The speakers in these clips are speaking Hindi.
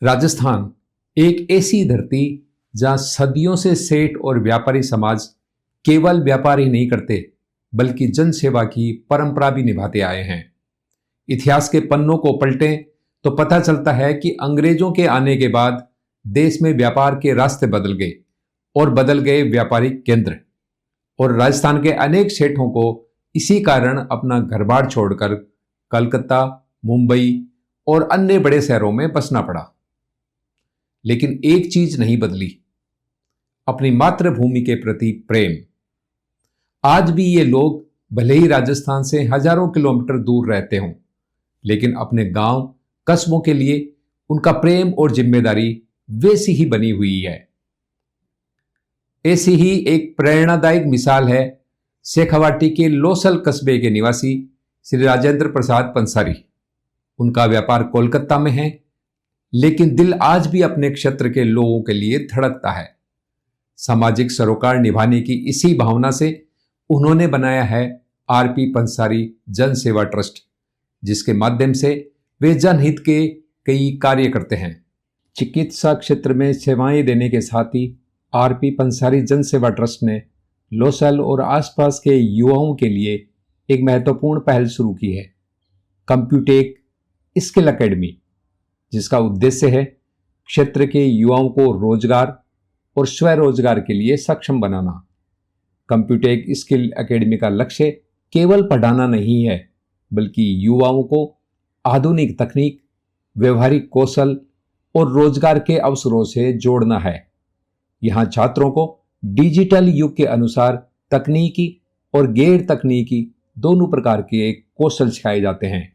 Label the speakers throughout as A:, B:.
A: राजस्थान एक ऐसी धरती जहां सदियों से सेठ और व्यापारी समाज केवल व्यापार ही नहीं करते बल्कि जनसेवा की परंपरा भी निभाते आए हैं। इतिहास के पन्नों को पलटें तो पता चलता है कि अंग्रेजों के आने के बाद देश में व्यापार के रास्ते बदल गए और बदल गए व्यापारिक केंद्र। और राजस्थान के अनेक सेठों को इसी कारण अपना घर-बार छोड़कर कलकत्ता, मुंबई और अन्य बड़े शहरों में बसना पड़ा। लेकिन एक चीज नहीं बदली, अपनी मातृभूमि के प्रति प्रेम। आज भी ये लोग भले ही राजस्थान से हजारों किलोमीटर दूर रहते हों, लेकिन अपने गांव कस्बों के लिए उनका प्रेम और जिम्मेदारी वैसी ही बनी हुई है। ऐसी ही एक प्रेरणादायक मिसाल है शेखावाटी के लोसल कस्बे के निवासी श्री राजेंद्र प्रसाद पंसारी। उनका व्यापार कोलकाता में है, लेकिन दिल आज भी अपने क्षेत्र के लोगों के लिए धड़कता है। सामाजिक सरोकार निभाने की इसी भावना से उन्होंने बनाया है आरपी पंसारी जन सेवा ट्रस्ट, जिसके माध्यम से वे जनहित के कई कार्य करते हैं। चिकित्सा क्षेत्र में सेवाएं देने के साथ ही आरपी पंसारी जन सेवा ट्रस्ट ने लोसल और आसपास के युवाओं के लिए एक महत्वपूर्ण पहल शुरू की है, कंप्यूटेक स्किल एकेडमी, जिसका उद्देश्य है क्षेत्र के युवाओं को रोजगार और स्वरोजगार के लिए सक्षम बनाना। कंप्यूटेक स्किल एकेडमी का लक्ष्य केवल पढ़ाना नहीं है, बल्कि युवाओं को आधुनिक तकनीक, व्यवहारिक कौशल और रोजगार के अवसरों से जोड़ना है। यहाँ छात्रों को डिजिटल युग के अनुसार तकनीकी और गैर तकनीकी दोनों प्रकार के कौशल सिखाए जाते हैं।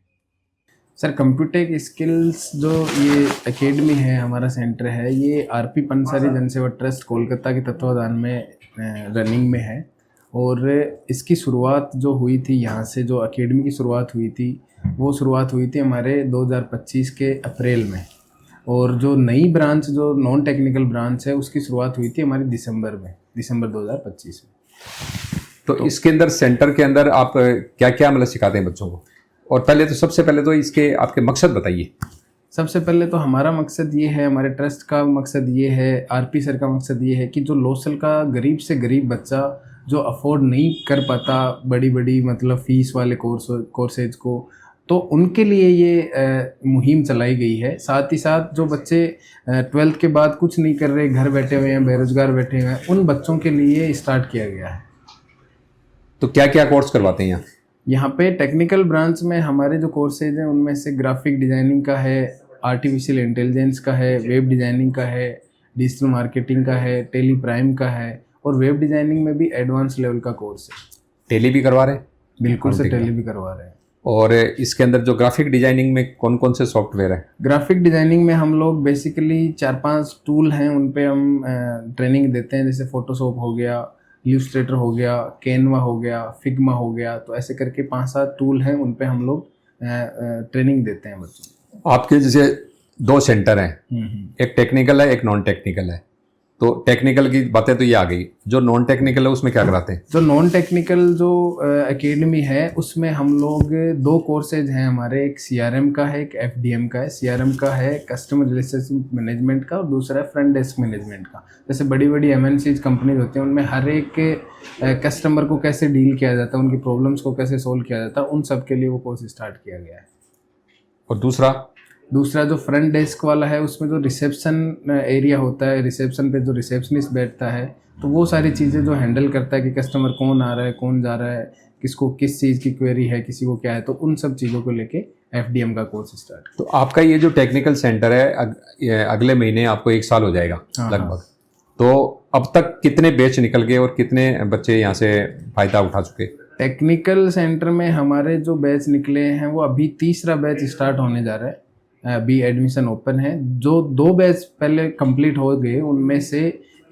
B: सर, कंप्यूटेक स्किल्स जो ये एकेडमी है, हमारा सेंटर है, ये आरपी पंसारी जनसेवा ट्रस्ट कोलकाता के तत्वाधान में रनिंग में है। और इसकी शुरुआत जो हुई थी, यहाँ से जो एकेडमी की शुरुआत हुई थी, वो शुरुआत हुई थी हमारे 2025 के अप्रैल में। और जो नई ब्रांच, जो नॉन टेक्निकल ब्रांच है, उसकी शुरुआत हुई थी हमारी दिसंबर 2025 में।
A: तो इसके अंदर, सेंटर के अंदर आप क्या क्या मतलब सिखाते हैं बच्चों को? और सबसे पहले तो इसके आपके मकसद बताइए।
B: सबसे पहले तो हमारा मकसद ये है, हमारे ट्रस्ट का मकसद ये है, आरपी सर का मकसद ये है कि जो लोसल का गरीब से गरीब बच्चा जो अफोर्ड नहीं कर पाता बड़ी बड़ी मतलब फीस वाले कोर्सेज को, तो उनके लिए ये मुहिम चलाई गई है। साथ ही साथ जो बच्चे 12th के बाद कुछ नहीं कर रहे, घर बैठे हुए हैं, बेरोजगार बैठे हुए हैं, उन बच्चों के लिए स्टार्ट किया गया है।
A: तो क्या क्या कोर्स करवाते हैं
B: यहाँ पे टेक्निकल ब्रांच में हमारे जो कोर्सेज हैं उनमें से ग्राफिक डिज़ाइनिंग का है, आर्टिफिशियल इंटेलिजेंस का है, वेब डिज़ाइनिंग का है, डिजिटल मार्केटिंग का है, टेली प्राइम का है, और वेब डिज़ाइनिंग में भी एडवांस लेवल का कोर्स है।
A: टेली भी करवा रहे हैं?
B: बिल्कुल सर, टेली भी करवा रहे हैं।
A: और इसके अंदर जो ग्राफिक डिजाइनिंग में कौन कौन से सॉफ्टवेयर है?
B: ग्राफिक डिज़ाइनिंग में हम लोग बेसिकली 4-5 टूल हैं, उन पे हम ट्रेनिंग देते हैं। जैसे फोटोशॉप हो गया, इलस्ट्रेटर हो गया, कैनवा हो गया, फिग्मा हो गया, तो ऐसे करके 5-7 टूल हैं, उन पे हम लोग ट्रेनिंग देते हैं बच्चों को।
A: आपके जैसे 2 सेंटर हैं, एक टेक्निकल है, एक नॉन टेक्निकल है। तो टेक्निकल की बातें तो ये आ गई, जो नॉन टेक्निकल है उसमें क्या कराते हैं?
B: जो नॉन टेक्निकल जो एकेडमी है, उसमें हम लोग 2 कोर्सेज हैं हमारे, एक CRM का है, एक FDM का है। CRM का है कस्टमर रिलेशनशिप मैनेजमेंट का, और दूसरा है फ्रंट डेस्क मैनेजमेंट का। जैसे बड़ी बड़ी MNCs कंपनीज होती हैं, उनमें हर एक कस्टमर को कैसे डील किया जाता है, उनकी प्रॉब्लम्स को कैसे सोल्व किया जाता है, उन सब के लिए वो कोर्स स्टार्ट किया गया है।
A: और दूसरा
B: जो फ्रंट डेस्क वाला है, उसमें जो रिसेप्शन एरिया होता है, रिसेप्शन पे जो रिसेप्शनिस्ट बैठता है, तो वो सारी चीज़ें जो हैंडल करता है कि कस्टमर कौन आ रहा है, कौन जा रहा है, किसको किस चीज़ की क्वेरी है, किसी को क्या है, तो उन सब चीज़ों को लेके FDM का कोर्स स्टार्ट।
A: तो आपका ये जो टेक्निकल सेंटर है, अगले महीने आपको 1 साल हो जाएगा लगभग। तो अब तक कितने बैच निकल गए और कितने बच्चे यहाँ से फ़ायदा उठा चुके?
B: टेक्निकल सेंटर में हमारे जो बैच निकले हैं, वो अभी 3रा बैच स्टार्ट होने जा रहा है। अभी एडमिशन ओपन है। जो 2 बैच पहले कंप्लीट हो गए, उनमें से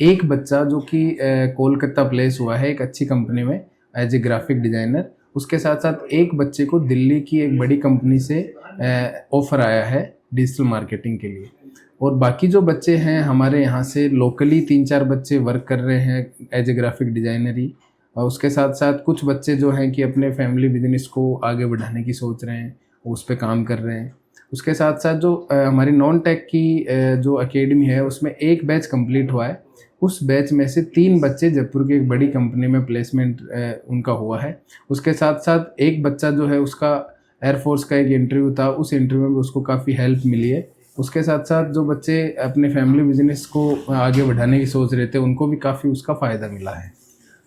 B: एक बच्चा जो कि कोलकाता प्लेस हुआ है एक अच्छी कंपनी में एज ए ग्राफिक डिज़ाइनर, उसके साथ साथ एक बच्चे को दिल्ली की एक बड़ी कंपनी से ऑफ़र आया है डिजिटल मार्केटिंग के लिए। और बाकी जो बच्चे हैं हमारे यहाँ से लोकली 3-4 बच्चे वर्क कर रहे हैं एज ए ग्राफिक डिज़ाइनर ही, और उसके साथ साथ कुछ बच्चे जो हैं कि अपने फैमिली बिजनेस को आगे बढ़ाने की सोच रहे हैं, उस पर काम कर रहे हैं। उसके साथ साथ जो हमारी नॉन टेक की जो एकेडमी है उसमें एक बैच कंप्लीट हुआ है। उस बैच में से 3 बच्चे जयपुर की एक बड़ी कंपनी में प्लेसमेंट उनका हुआ है। उसके साथ साथ एक बच्चा जो है उसका एयरफोर्स का एक इंटरव्यू था, उस इंटरव्यू में उसको काफ़ी हेल्प मिली है। उसके साथ साथ जो बच्चे अपने फैमिली बिजनेस को आगे बढ़ाने की सोच रहे थे उनको भी काफ़ी उसका फ़ायदा मिला है।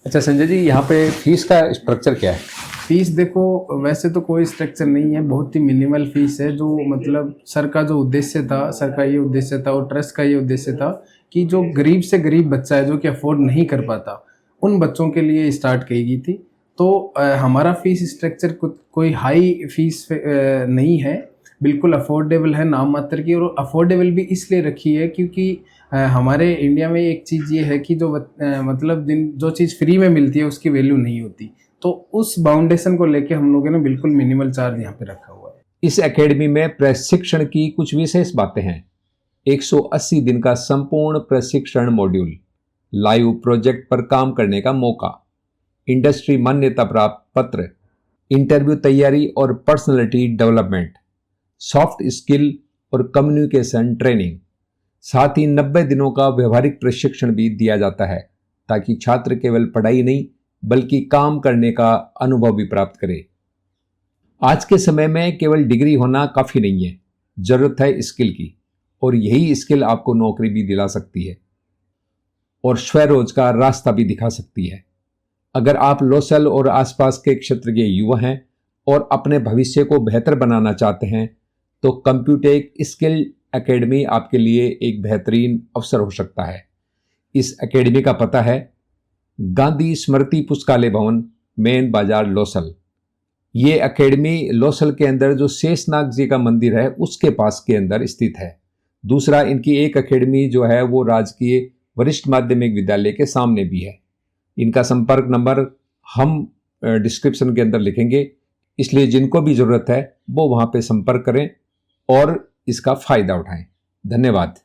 A: अच्छा संजय जी, यहाँ पे फीस का स्ट्रक्चर क्या है?
B: फीस देखो वैसे तो कोई स्ट्रक्चर नहीं है, बहुत ही मिनिमल फीस है। जो मतलब सर का जो उद्देश्य था, सर का ये उद्देश्य था और ट्रस्ट का ये उद्देश्य था कि जो गरीब से गरीब बच्चा है जो कि अफोर्ड नहीं कर पाता, उन बच्चों के लिए स्टार्ट की गई थी। तो हमारा फीस स्ट्रक्चर कोई हाई फीस नहीं है, बिल्कुल अफोर्डेबल है नाम मात्र की। और अफोर्डेबल भी इसलिए रखी है क्योंकि हमारे इंडिया में एक चीज़ ये है कि जो मतलब जो चीज़ फ्री में मिलती है उसकी वैल्यू नहीं होती। तो उस बाउंडेशन को लेके हम लोगों ने बिल्कुल मिनिमल चार्ज यहाँ पे रखा हुआ है।
A: इस एकेडमी में प्रशिक्षण की कुछ विशेष बातें हैं। 180 दिन का संपूर्ण प्रशिक्षण मॉड्यूल, लाइव प्रोजेक्ट पर काम करने का मौका, इंडस्ट्री मान्यता प्राप्त पत्र, इंटरव्यू तैयारी और पर्सनैलिटी डेवलपमेंट, सॉफ्ट स्किल और कम्युनिकेशन ट्रेनिंग। साथ ही 90 दिनों का व्यवहारिक प्रशिक्षण भी दिया जाता है ताकि छात्र केवल पढ़ाई नहीं बल्कि काम करने का अनुभव भी प्राप्त करे। आज के समय में केवल डिग्री होना काफ़ी नहीं है, ज़रूरत है स्किल की, और यही स्किल आपको नौकरी भी दिला सकती है और स्वरोजगार रास्ता भी दिखा सकती है। अगर आप लोसल और आसपास के क्षेत्र के युवा हैं और अपने भविष्य को बेहतर बनाना चाहते हैं तो कंप्यूटेक स्किल एकेडमी आपके लिए एक बेहतरीन अवसर हो सकता है। इस एकेडमी का पता है गांधी स्मृति पुस्तकालय भवन, मेन बाजार, लोसल। ये एकेडमी लोसल के अंदर जो शेषनाग जी का मंदिर है उसके पास के अंदर स्थित है। दूसरा, इनकी एक एकेडमी जो है वो राजकीय वरिष्ठ माध्यमिक विद्यालय के सामने भी है। इनका संपर्क नंबर हम डिस्क्रिप्शन के अंदर लिखेंगे, इसलिए जिनको भी जरूरत है वो वहां पे संपर्क करें और इसका फायदा उठाएं। धन्यवाद।